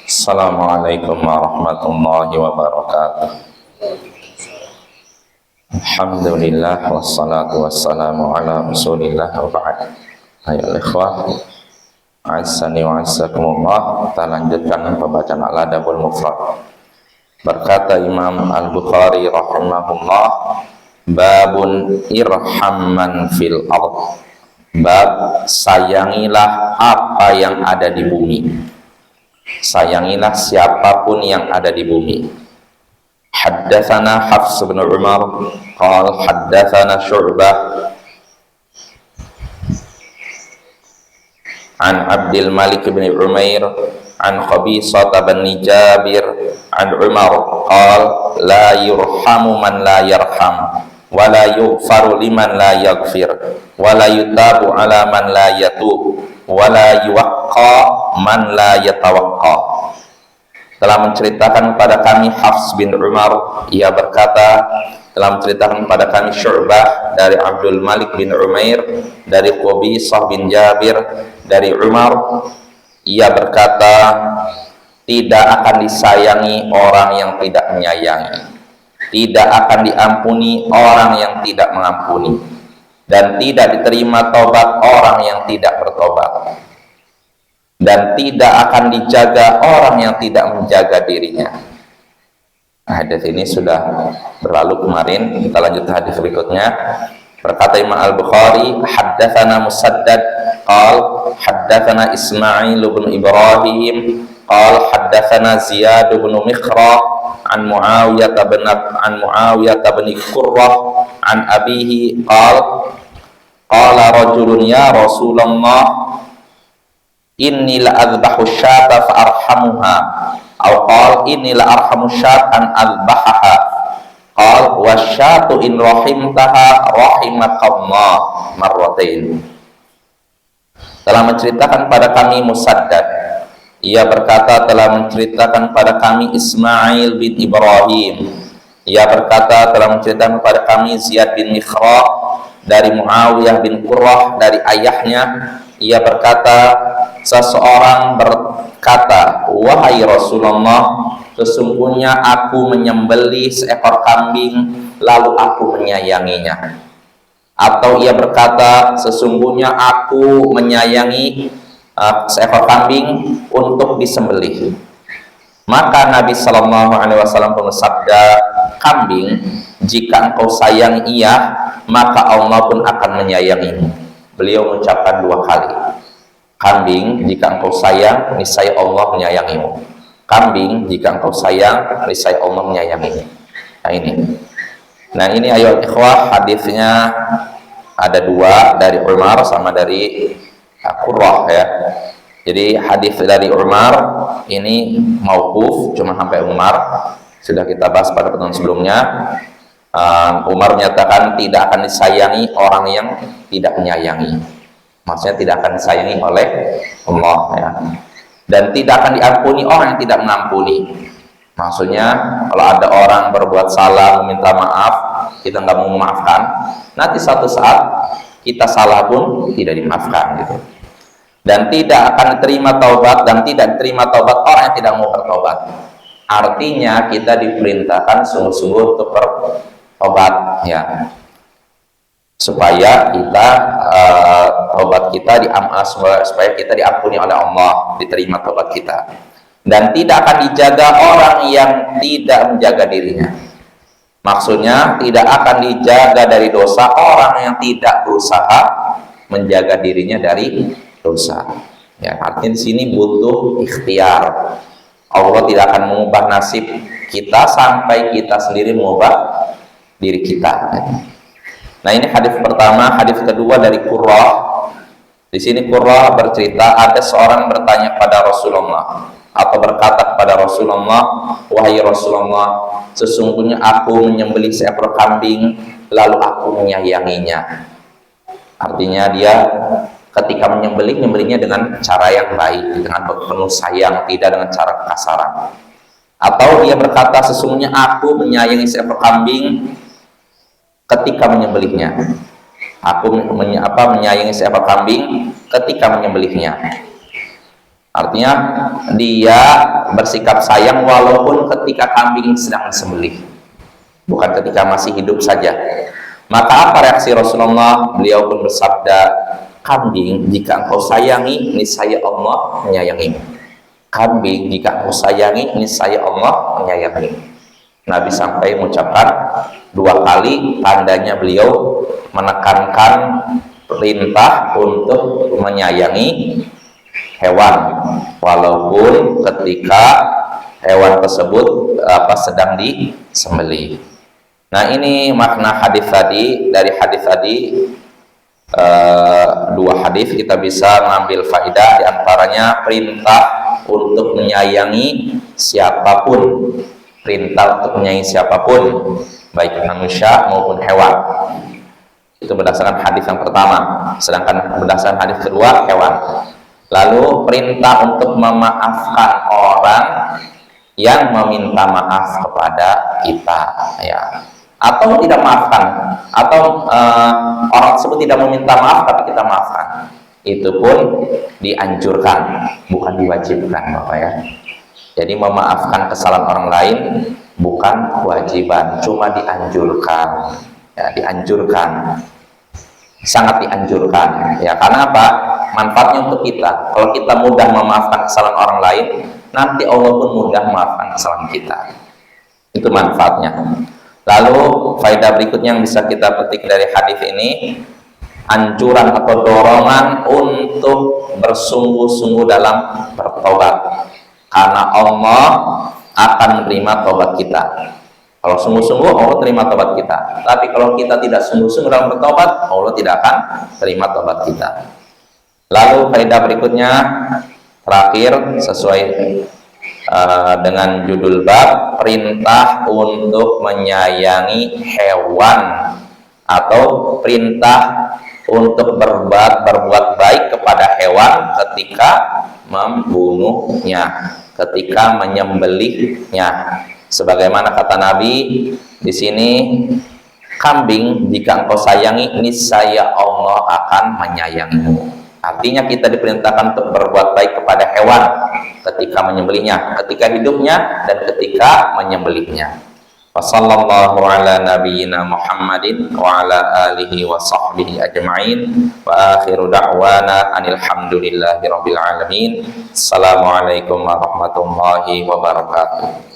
Assalamualaikum warahmatullahi wabarakatuh. Alhamdulillah wassalatu wassalamu ala Rasulillah wa ba'd. Ayo ikhwah, azzani wa azzakumullah. Kita lanjutkan pembacaan Al-Adabul Mufrad. Berkata Imam Al-Bukhari rahimahullah, babun irham man fil ard. Bab sayangilah apa yang ada di bumi. Sayangilah siapapun yang ada di bumi. Haddatsana Hafs bin Umar qala haddatsana Syu'bah an Abdul Malik bin Umair an Qabisah bin Jabir an Umar qala la yurhamu man la yarham wa la yughfaru liman la yaghfir wa la yutabu ala man la yatub wa la yuwaqqa man la yatawaqqa. Telah menceritakan kepada kami Hafs bin Umar, ia berkata, telah menceritakan kepada kami Syu'bah dari Abdul Malik bin Umair, dari Qabisah bin Jabir, dari Umar, ia berkata, tidak akan disayangi orang yang tidak menyayangi, tidak akan diampuni orang yang tidak mengampuni, dan tidak diterima taubat orang yang tidak bertobat, dan tidak akan dijaga orang yang tidak menjaga dirinya. Hadis ini sudah berlalu kemarin. Kita lanjut hadis berikutnya. Berkata Imam Al-Bukhari, haddatsana Musaddad qal haddatsana Ismail bin Ibrahim qal haddatsana Ziyad bin Mikhrah an Muawiyah bin Qurrah an abihi qala rajulun ya Rasulullah inni la azbahu syata fa arhamuha aw qala inni la arhamu syatan azbahaha qala wasyatu in rahimtaha rahimakallah marratain. Telah menceritakan pada kami Musaddad, ia berkata telah menceritakan pada kami Ismail bin Ibrahim, ia berkata telah menceritakan kepada kami Ziyad bin Mikhrah dari Muawiyah bin Qurrah dari ayahnya, ia berkata seseorang berkata, wahai Rasulullah, sesungguhnya aku menyembelih seekor kambing lalu aku menyayanginya. Atau ia berkata, sesungguhnya aku menyayangi seekor kambing untuk disembelih. Maka Nabi Shallallahu Alaihi Wasallam bersabda, kambing jika engkau sayang ia, maka Allah pun akan menyayangimu. Beliau mengucapkan dua kali. Kambing jika engkau sayang, niscaya Allah menyayangimu. Kambing jika engkau sayang, niscaya Allah menyayangimu. Nah ini ayo ikhwah, hadisnya ada dua, dari Umar sama dari Qurrah ya. Jadi hadis dari Umar ini mauquf, cuma sampai Umar. Sudah kita bahas pada pertemuan sebelumnya. Umar menyatakan tidak akan disayangi orang yang tidak menyayangi. Maksudnya tidak akan disayangi oleh Allah ya. Dan tidak akan diampuni orang yang tidak mengampuni. Maksudnya kalau ada orang berbuat salah meminta maaf, kita nggak mau memaafkan, nanti satu saat kita salah pun tidak dimaafkan gitu. Dan tidak akan diterima taubat, dan tidak diterima taubat orang yang tidak mau bertobat. Artinya kita diperintahkan sungguh-sungguh untuk bertobat ya, supaya kita taubat kita supaya kita diampuni oleh Allah, diterima taubat kita. Dan tidak akan dijaga orang yang tidak menjaga dirinya. Maksudnya tidak akan dijaga dari dosa orang yang tidak berusaha menjaga dirinya dari dosa. Ya, artinya di sini butuh ikhtiar. Allah tidak akan mengubah nasib kita sampai kita sendiri mengubah diri kita. Nah ini hadis pertama. Hadis kedua dari Qurrah. Di sini Qurrah bercerita ada seorang bertanya pada Rasulullah atau berkata kepada Rasulullah, wahai Rasulullah, sesungguhnya aku menyembelih seekor kambing lalu aku menyayanginya. Artinya dia ketika menyembelihnya dengan cara yang baik, dengan penuh sayang, tidak dengan cara kekasaran. Atau dia berkata, sesungguhnya aku menyayangi seekor kambing ketika menyembelihnya. Aku menyayangi seekor kambing ketika menyembelihnya. Artinya dia bersikap sayang walaupun ketika kambing sedang disembelih, bukan ketika masih hidup saja. Maka apa reaksi Rasulullah? Beliau pun bersabda, kambing jika engkau sayangi, niscaya Allah menyayangi. Kambing jika engkau sayangi, niscaya Allah menyayangi. Nabi sampai mengucapkan 2 kali, tandanya beliau menekankan perintah untuk menyayangi hewan walaupun ketika hewan tersebut sedang disembelih. Nah, ini makna hadis tadi. Dari hadis tadi 2 hadis kita bisa mengambil faidah, di antaranya perintah untuk menyayangi siapapun, perintah untuk menyayangi siapapun, baik manusia maupun hewan. Itu berdasarkan hadis yang pertama. Sedangkan berdasarkan hadis kedua, hewan. Lalu perintah untuk memaafkan orang yang meminta maaf kepada kita, ya, atau tidak maafkan, atau orang tersebut tidak meminta maaf tapi kita maafkan, itu pun dianjurkan, bukan diwajibkan, Bapak ya. Jadi memaafkan kesalahan orang lain bukan kewajiban, cuma dianjurkan, ya, dianjurkan, sangat dianjurkan, ya. Karena apa? Manfaatnya untuk kita. Kalau kita mudah memaafkan kesalahan orang lain, nanti Allah pun mudah memaafkan kesalahan kita. Itu manfaatnya. Lalu faedah berikutnya yang bisa kita petik dari hadis ini, anjuran atau dorongan untuk bersungguh-sungguh dalam bertobat, karena Allah akan menerima tobat kita. Kalau sungguh-sungguh, Allah terima tobat kita. Tapi kalau kita tidak sungguh-sungguh dalam bertobat, Allah tidak akan terima tobat kita. Lalu faedah berikutnya, terakhir, sesuai dengan judul bab, perintah untuk menyayangi hewan atau perintah untuk berbuat baik kepada hewan ketika membunuhnya, ketika menyembelihnya. Sebagaimana kata Nabi di sini, kambing jika engkau sayangi, niscaya Allah akan menyayangimu. Artinya kita diperintahkan untuk berbuat baik kepada hewan ketika menyembelihnya, ketika hidupnya dan ketika menyembelihnya. Wassallallahu ala nabiyyina Muhammadin wa ala alihi wa sahbihi ajma'in, wa akhiru da'wana anil hamdulillahi rabbil alamin. Assalamualaikum warahmatullahi wabarakatuh.